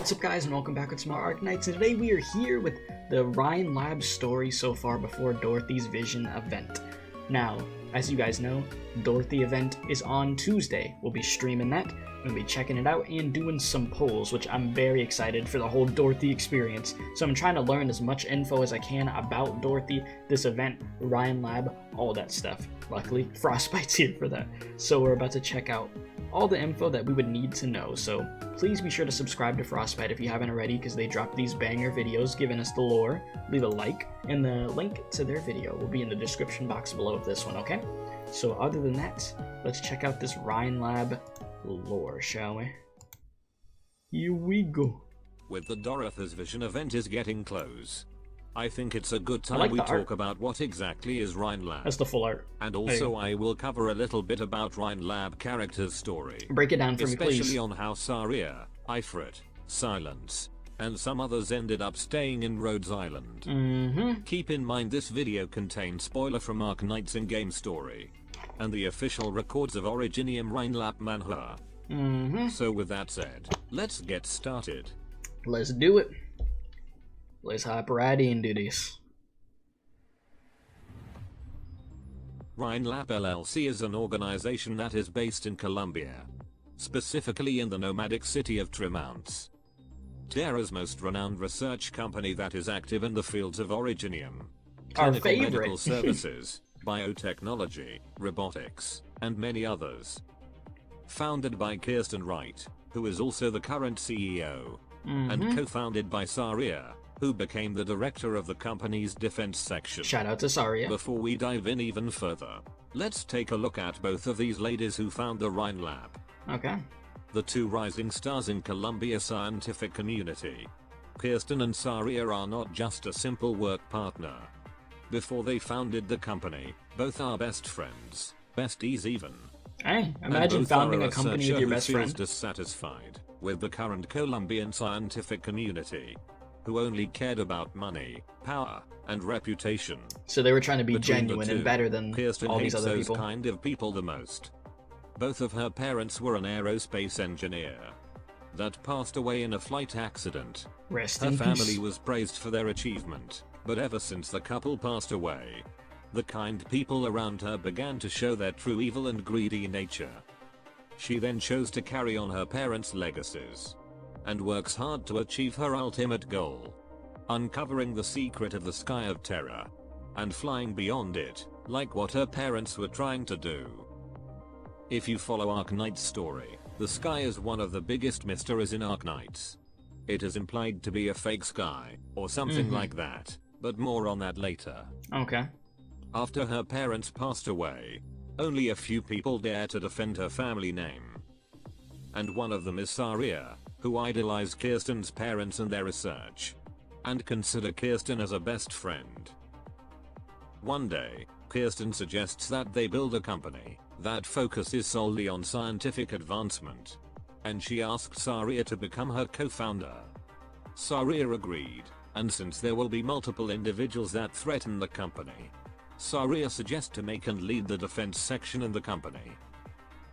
What's up guys, and welcome back with some more Arknights, and today we are here with the Rhine Lab story so far before Dorothy's Vision event. Now, as you guys know, Dorothy event is on Tuesday. We'll be streaming that, we'll be checking it out and doing some polls, which I'm very excited for the whole Dorothy experience. So I'm trying to learn as much info as I can about Dorothy, this event, Rhine Lab, all that stuff. Luckily, Frostbite's here for that. So we're about to check out all the info that we would need to know, so please be sure to subscribe to Frostbite if you haven't already, because they drop these banger videos giving us the lore. Leave a like, and the link to their video will be in the description box below of this one, okay? So other than that, let's check out this Rhine Lab lore, shall we? Here we go. With the Dorothy's Vision event is getting close, I think it's a good time like we the art. talk about what exactly is Rhine Lab. That's the full art. And also I will cover a little bit about Rhine Lab character's story. Break it down for me, please. Especially on how Saria, Ifrit, Silence, and some others ended up staying in Rhodes Island. Keep in mind this video contains spoiler from Arknights in-game story, and the official records of Originium Rhine Lab manhwa. So with that said, let's get started. Let's do it. Let's hop right into this. Rhine Lab LLC is an organization that is based in Colombia, specifically in the nomadic city of Tremounts. Terra's most renowned research company that is active in the fields of Originium, clinical medical services, biotechnology, robotics, and many others. Founded by Kirsten Wright, who is also the current CEO, and co-founded by Saria, who became the director of the company's defense section. Shout out to Saria. Before we dive in even further, let's take a look at both of these ladies who found the Rhine Lab. Okay. The two rising stars in Colombia scientific community. Kirsten and Saria are not just a simple work partner. Before they founded the company, both are best friends, besties even. Hey, imagine founding a company with your best friend. Dissatisfied with the current Colombian scientific community, who only cared about money, power, and reputation. So they were trying to be Between genuine the two, and better than Kirsten all these hates other those people. kind of people the most. Both of her parents were an aerospace engineer that passed away in a flight accident. Rest Her in family peace. was praised for their achievement, but ever since the couple passed away, the kind people around her began to show their true evil and greedy nature. She then chose to carry on her parents' legacies, and works hard to achieve her ultimate goal, uncovering the secret of the Sky of Terror, and flying beyond it, like what her parents were trying to do. If you follow Arknights' story, the sky is one of the biggest mysteries in Arknights. It is implied to be a fake sky, or something like that, but more on that later. Okay. After her parents passed away, only a few people dare to defend her family name. And one of them is Saria, who idolized Kirsten's parents and their research, and consider Kirsten as a best friend. One day, Kirsten suggests that they build a company that focuses solely on scientific advancement, and she asks Saria to become her co-founder. Saria agreed, and since there will be multiple individuals that threaten the company, Saria suggests to make and lead the defense section in the company.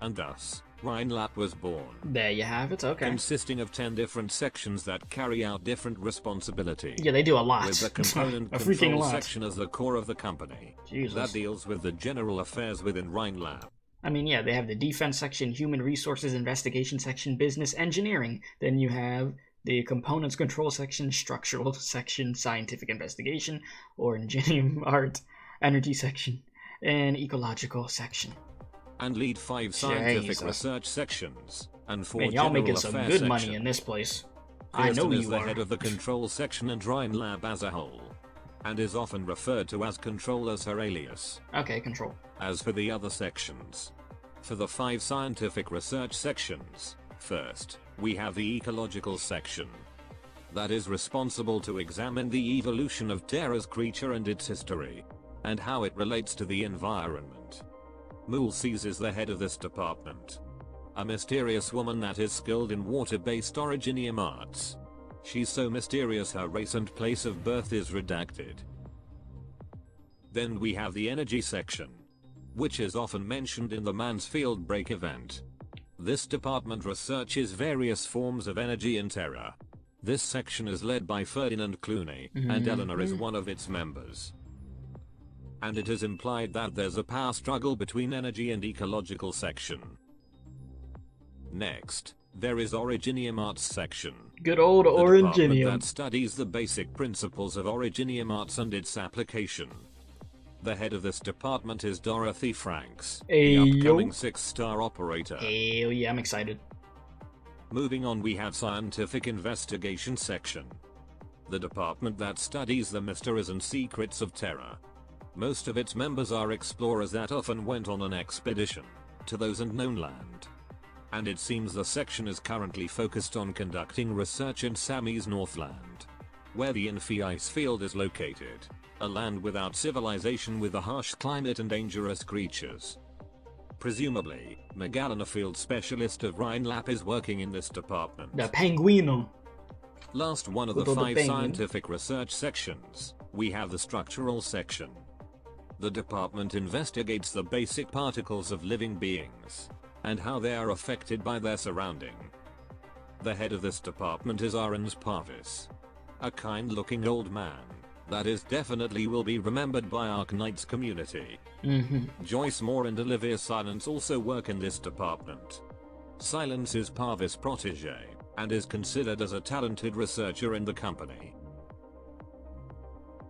And thus, Rhine Lab was born. There you have it, okay. Consisting of 10 different sections that carry out different responsibilities. Yeah, they do a lot. With the component a freaking control lot. section as the core of the company. Jesus. That deals with the general affairs within Rhine Lab. I mean, yeah, they have the defense section, human resources investigation section, business engineering. Then you have the components control section, structural section, scientific investigation, or engineering art, energy section, and ecological section. And lead 5 scientific research sections, and 4 Man, y'all general making some affairs good sections. money in this place. Kirsten I know is you the are. head of the control section and Rhine Lab as a whole, and is often referred to as Control as her alias. Okay, control. As for the other sections, for the 5 scientific research sections, first, we have the ecological section. That is responsible to examine the evolution of Terra's creature and its history, and how it relates to the environment. Mulces is the head of this department. A mysterious woman that is skilled in water-based Originium arts. She's so mysterious her race and place of birth is redacted. Then we have the energy section, which is often mentioned in the Mansfield Break event. This department researches various forms of energy in Terra, This section is led by Ferdinand Clooney, and Eleanor is one of its members. And it is implied that there's a power struggle between energy and ecological section. Next, there is Originium Arts section. Good old Originium. That studies the basic principles of Originium Arts and its application. The head of this department is Dorothy Franks, the upcoming 6-star operator. Hell yeah, I'm excited. Moving on, we have Scientific Investigation section. The department that studies the mysteries and secrets of Terra. Most of its members are explorers that often went on an expedition to those unknown land. And it seems the section is currently focused on conducting research in Sammy's Northland, where the Infi ice field is located, a land without civilization with a harsh climate and dangerous creatures. Presumably, Magallan, a field specialist of Rhine Lab, is working in this department. The Penguino. Last one of the 5 scientific research sections, we have the structural section. The department investigates the basic particles of living beings, and how they are affected by their surrounding. The head of this department is Arens Parvis, a kind-looking old man that is definitely will be remembered by Arknights community. Joyce Moore and Olivia Silence also work in this department. Silence is Parvis' protege, and is considered as a talented researcher in the company.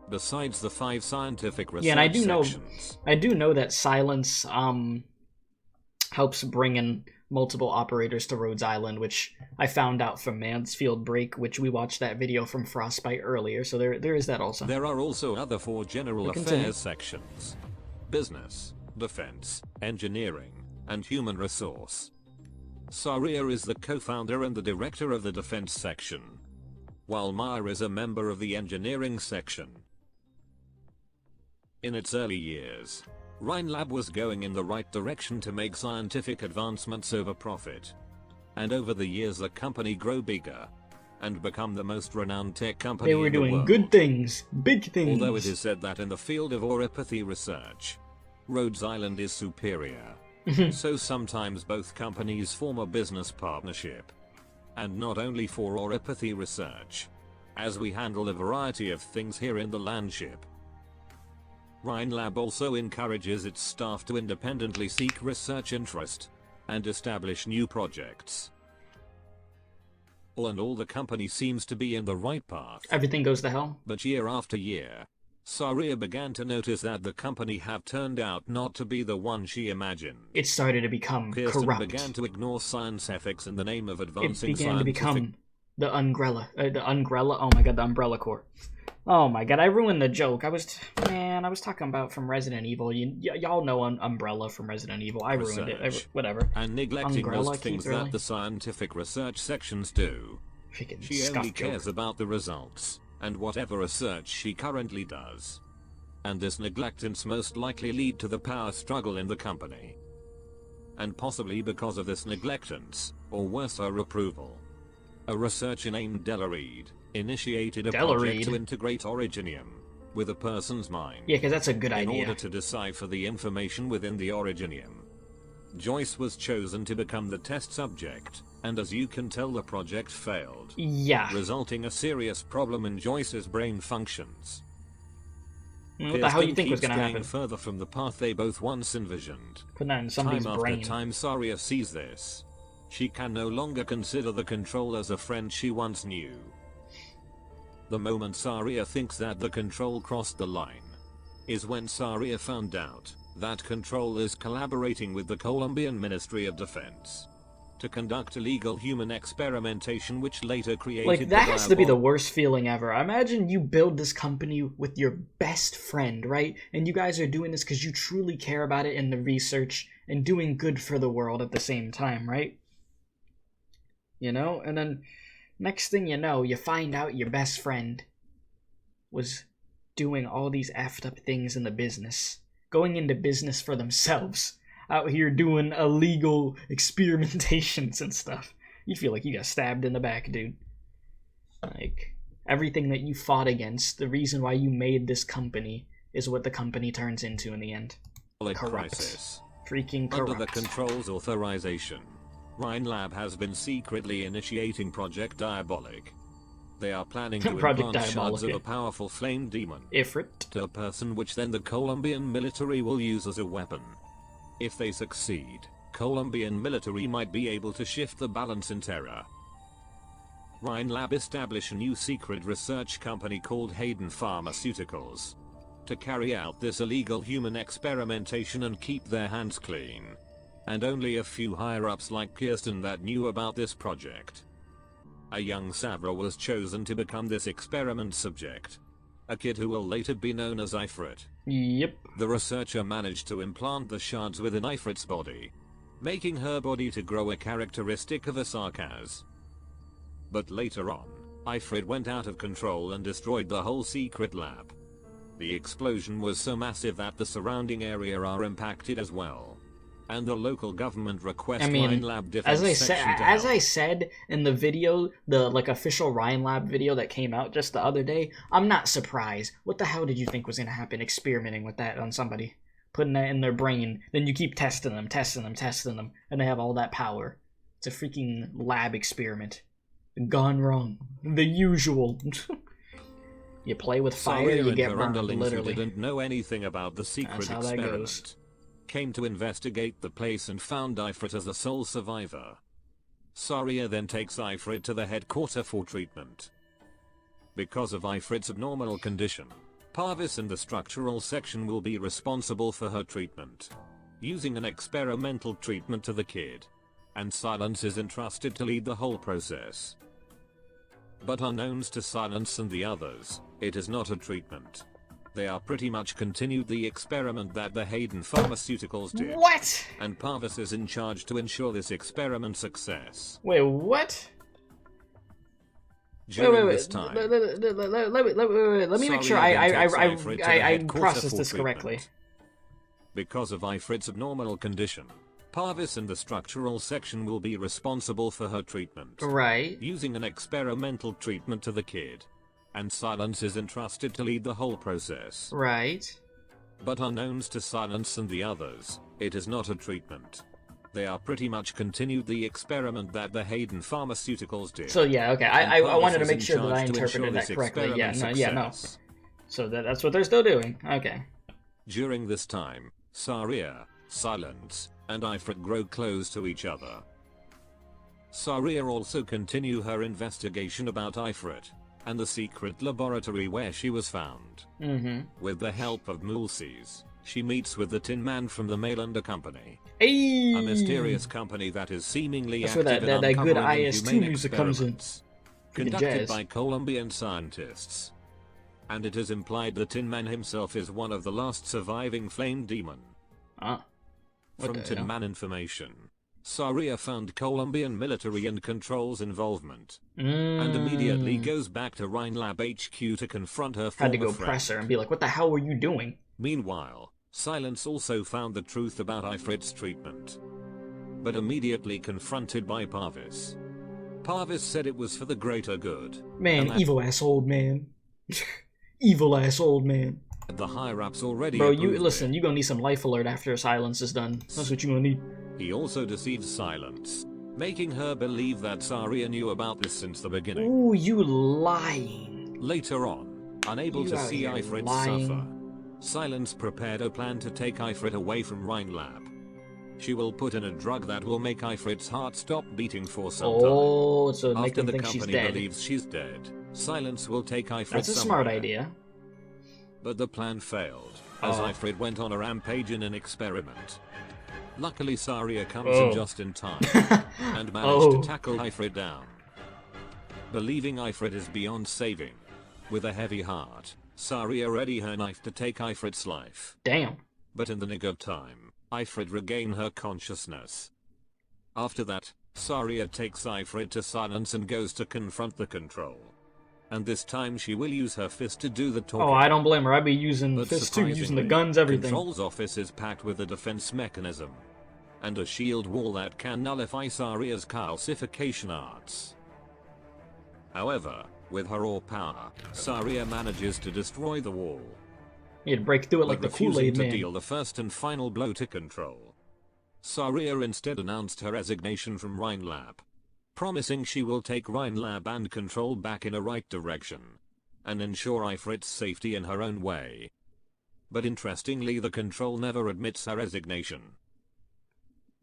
Besides the 5 scientific research sections, I do know that Silence helps bring in multiple operators to Rhodes Island, which I found out from Mansfield Break, which we watched that video from Frostbite earlier, so there is that also. There are also other 4 general affairs sections: business, defense, engineering, and human resource. Saria is the co-founder and the director of the defense section, while Maya is a member of the engineering section. In its early years, Rhine Lab was going in the right direction to make scientific advancements over profit. And over the years the company grew bigger, and become the most renowned tech company in the world. They were doing good things, big things. Although it is said that in the field of oropathy research, Rhodes Island is superior. So sometimes both companies form a business partnership. And not only for oropathy research, as we handle a variety of things here in the landship. Rhine Lab also encourages its staff to independently seek research interest and establish new projects. All the company seems to be in the right path. Everything goes to hell. But year after year, Saria began to notice that the company have turned out not to be the one she imagined. It started to become Kirsten corrupt. began to ignore science ethics in the name of advancing It began to scientific... become the Umbrella. Oh my god, the Umbrella Corps. Oh my god, I ruined the joke. I was talking about from Resident Evil. Y'all know Umbrella from Resident Evil. I ruined it. Whatever. And neglecting Umbrella most things that the scientific research sections do. She only cares about the results, and whatever research she currently does. And this neglectance most likely lead to the power struggle in the company. And possibly because of this neglectance, or worse, her approval. A researcher named Della Reed initiated a project to integrate Originium with a person's mind. Yeah, because that's a good idea. In order to decipher the information within the Originium. Joyce was chosen to become the test subject, and as you can tell, the project failed. Yeah. Resulting a serious problem in Joyce's brain functions. What the hell do you think was going to happen? Further from the path they both once envisioned. Put that in somebody's brain. Time after time Saria sees this. She can no longer consider the Control as a friend she once knew. The moment Saria thinks that the Control crossed the line is when Saria found out that Control is collaborating with the Colombian Ministry of Defense to conduct illegal human experimentation, which later created like, that has to be the worst feeling ever. Imagine you build this company with your best friend, right? And you guys are doing this because you truly care about it in the research and doing good for the world at the same time, right? You know? And then next thing you know, you find out your best friend was doing all these effed up things in the business. Going into business for themselves. Out here doing illegal experimentations and stuff. You feel like you got stabbed in the back, dude. Like, everything that you fought against, the reason why you made this company, is what the company turns into in the end. Corrupt. Crisis. Freaking corrupt. Under the Control's authorization, Rhine Lab has been secretly initiating Project Diabolic. They are planning to Project implant shards of Diabolica. a powerful flame demon Ifrit. to a person, which then the Colombian military will use as a weapon. If they succeed, Colombian military might be able to shift the balance in Terra. Rhine Lab establish a new secret research company called Hayden Pharmaceuticals to carry out this illegal human experimentation and keep their hands clean. And only a few higher-ups like Kirsten that knew about this project. A young Savra was chosen to become this experiment subject. A kid who will later be known as Ifrit. Yep. The researcher managed to implant the shards within Ifrit's body, making her body to grow a characteristic of a sarcas. But later on, Ifrit went out of control and destroyed the whole secret lab. The explosion was so massive that the surrounding area are impacted as well. And the local government request Rhine Lab defense section to help. As I said in the video, the official Rhine Lab video that came out just the other day, I'm not surprised. What the hell did you think was gonna happen experimenting with that on somebody? Putting that in their brain, then you keep testing them, and they have all that power. It's a freaking lab experiment. Gone wrong. The usual. You play with fire, you get burned, literally. Who didn't know anything about the secret experiment came to investigate the place and found Ifrit as the sole survivor. Saria then takes Ifrit to the headquarters for treatment. Because of Ifrit's abnormal condition, Parvis and the structural section will be responsible for her treatment, using an experimental treatment to the kid, and Silence is entrusted to lead the whole process. But unknowns to Silence and the others, it is not a treatment. They are pretty much continued the experiment that the Hayden Pharmaceuticals did. What? And Parvis is in charge to ensure this experiment success. Wait, what? During this time, let me make sure I process this correctly. Because of Ifrit's abnormal condition, Parvis and the structural section will be responsible for her treatment. Right. Using an experimental treatment to the kid. And Silence is entrusted to lead the whole process. Right. But unknowns to Silence and the others, it is not a treatment. They are pretty much continued the experiment that the Hayden Pharmaceuticals did. So yeah, okay, I wanted to make sure that I interpreted that correctly. Yeah, no. So that's what they're still doing. Okay. During this time, Saria, Silence, and Ifrit grow close to each other. Saria also continue her investigation about Ifrit and the secret laboratory where she was found. With the help of Mulces, she meets with the Tin Man from the Mailander Company. Hey! A mysterious company that is seemingly That's active where that good uncovering IS2 inhumane music comes in. experiments conducted by Colombian scientists. And it is implied the Tin Man himself is one of the last surviving flame demon. From Tin Man information, Saria found Colombian military and controls involvement, and immediately goes back to Rhine Lab HQ to confront her former Had to go friend. press her and be like, what the hell were you doing? Meanwhile, Silence also found the truth about Ifrit's treatment, but immediately confronted by Parvis. Parvis said it was for the greater good. Man, evil ass old man. Evil ass old man. The higher-ups already Bro, approved you gonna need some life alert after Silence is done. That's what you gonna need. He also deceives Silence, making her believe that Saria knew about this since the beginning. Ooh, you lying. Later on, unable to see Ifrit suffer, Silence prepared a plan to take Ifrit away from Rhine Lab. She will put in a drug that will make Ifrit's heart stop beating for some time. Oh, so make After them the think she's company dead. believes she's dead, Silence will take Ifrit That's a somewhere. smart idea. But the plan failed, as Ifrit went on a rampage in an experiment. Luckily Saria comes in just in time, and managed to tackle Ifrit down. Believing Ifrit is beyond saving, with a heavy heart, Saria ready her knife to take Ifrit's life. Damn. But in the nick of time, Ifrit regain her consciousness. After that, Saria takes Ifrit to Silence and goes to confront the control. And this time she will use her fist to do the talking. Oh, I don't blame her. I'd be using the fist too, using the guns, everything. Control's office is packed with a defense mechanism and a shield wall that can nullify Saria's calcification arts. However, with her raw power, Saria manages to destroy the wall. You had to break through it like the Kool-Aid Man. To deal the first and final blow to Control, Saria instead announced her resignation from Rhine Lab. promising she will take Rhine lab and control back in a right direction and ensure Ifrit's safety in her own way. But interestingly, the control never admits her resignation.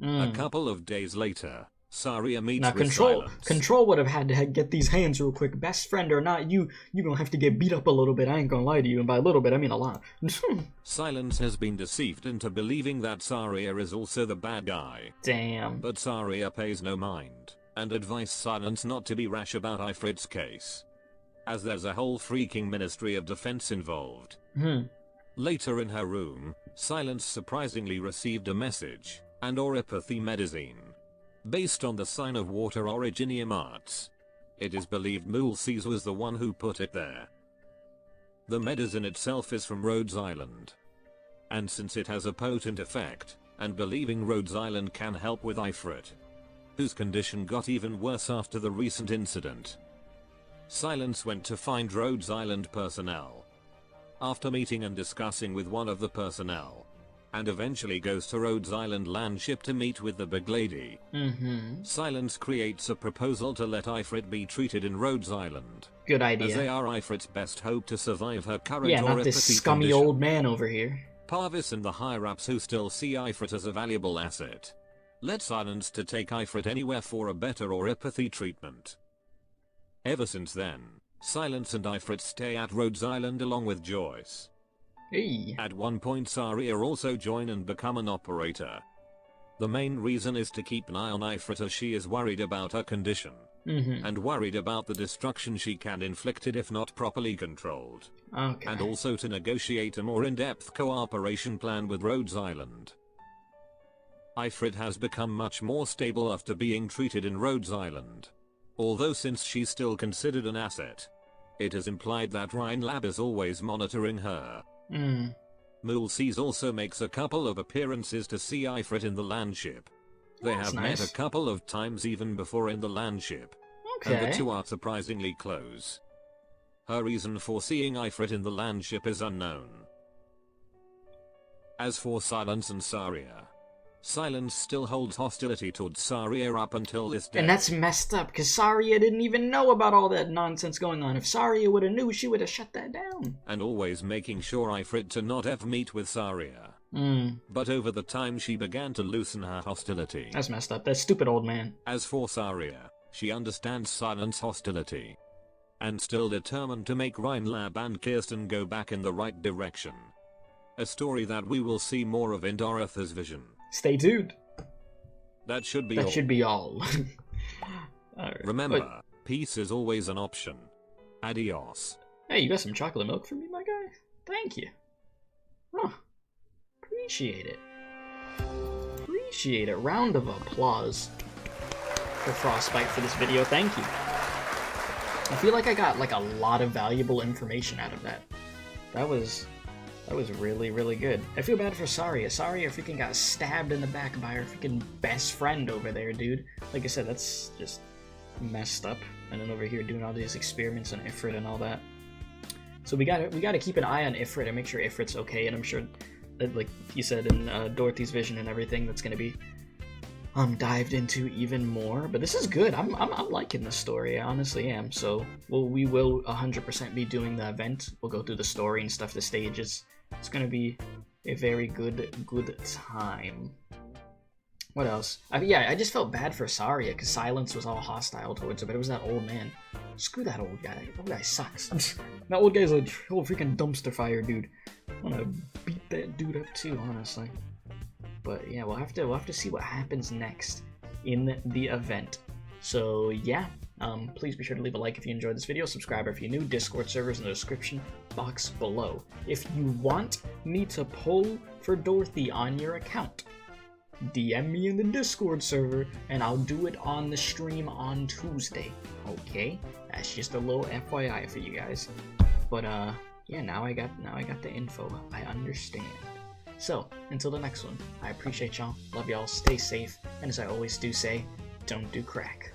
A couple of days later, Saria meets with Silence. Control would have had to get these hands real quick. Best friend or not, you gonna have to get beat up a little bit. I ain't gonna lie to you, and by a little bit, I mean a lot. Silence has been deceived into believing that Saria is also the bad guy. Damn. But Saria pays no mind, and advises Silence not to be rash about Ifrit's case, as there's a whole freaking Ministry of Defense involved. Later in her room, Silence surprisingly received a message, and oropathy medicine. Based on the sign of water Originium Arts. It is believed Mulces was the one who put it there. The medicine itself is from Rhodes Island. And since it has a potent effect, and believing Rhodes Island can help with Ifrit, whose condition got even worse after the recent incident, Silence went to find Rhodes Island personnel. After meeting and discussing with one of the personnel, and eventually goes to Rhodes Island landship to meet with the big lady. Silence creates a proposal to let Ifrit be treated in Rhodes Island. Good idea. As they are Ifrit's best hope to survive her current not this scummy condition. old man over here. Parvis and the higher-ups who still see Ifrit as a valuable asset. Let Silence to take Ifrit anywhere for a better oropathy treatment. Ever since then, Silence and Ifrit stay at Rhodes Island along with Joyce. Hey. At one point Saria also join and become an operator. The main reason is to keep an eye on Ifrit as she is worried about her condition. And worried about the destruction she can inflict it if not properly controlled. Okay. And also to negotiate a more in-depth cooperation plan with Rhodes Island. Ifrit has become much more stable after being treated in Rhodes Island. Although since she's still considered an asset, it is implied that Rhine Lab is always monitoring her. Mulces also makes a couple of appearances to see Ifrit in the landship. They have met a couple of times even before in the landship. And the two are surprisingly close. Her reason for seeing Ifrit in the landship is unknown. As for Silence and Saria, Silence still holds hostility towards Saria up until this day. And that's messed up, because Saria didn't even know about all that nonsense going on. If Saria would have knew, she would have shut that down. And always making sure Ifrit to not ever meet with Saria. But over the time she began to loosen her hostility. That's messed up. That stupid old man. As for Saria, she understands Silence's hostility. And still determined to make Rhine Lab and Kirsten go back in the right direction. A story that we will see more of in Dorothy's vision. Stay tuned. That should be all. That should be all. Alright. Remember, peace is always an option. Adios. Hey, you got some chocolate milk for me, my guy? Thank you. Huh. Appreciate it. Appreciate it. Round of applause for Frostbite for this video. Thank you. I feel like I got like a lot of valuable information out of that. That was really, really good. I feel bad for Saria. Saria freaking got stabbed in the back by her freaking best friend over there, dude. Like I said, that's just messed up. And then over here doing all these experiments on Ifrit and all that. So we gotta keep an eye on Ifrit and make sure Ifrit's okay. And I'm sure that, like you said in Dorothy's vision and everything, that's gonna be dived into even more. But this is good. I'm liking this story. I honestly am. So we will 100% be doing the event. We'll go through the story and stuff, the stages. It's gonna be a very good time. What else? I just felt bad for Saria because Silence was all hostile towards her, but it was that old man. Screw that old guy. That old guy sucks. That old guy's a whole freaking dumpster fire dude. I wanna beat that dude up too, honestly. But yeah, we'll have to see what happens next in the event. So yeah, please be sure to leave a like if you enjoyed this video, subscribe if you're new, Discord servers in the description box below. If you want me to poll for Dorothy on your account, DM me in the Discord server and I'll do it on the stream on Tuesday. Okay, that's just a little FYI for you guys. But yeah, now I got the info. I understand. So, until the next one, I appreciate y'all, love y'all, stay safe, and as I always do say, don't do crack.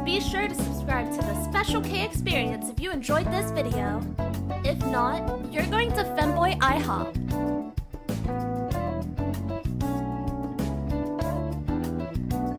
Be sure to subscribe to the Special K Experience if you enjoyed this video. If not, you're going to Femboy IHOP.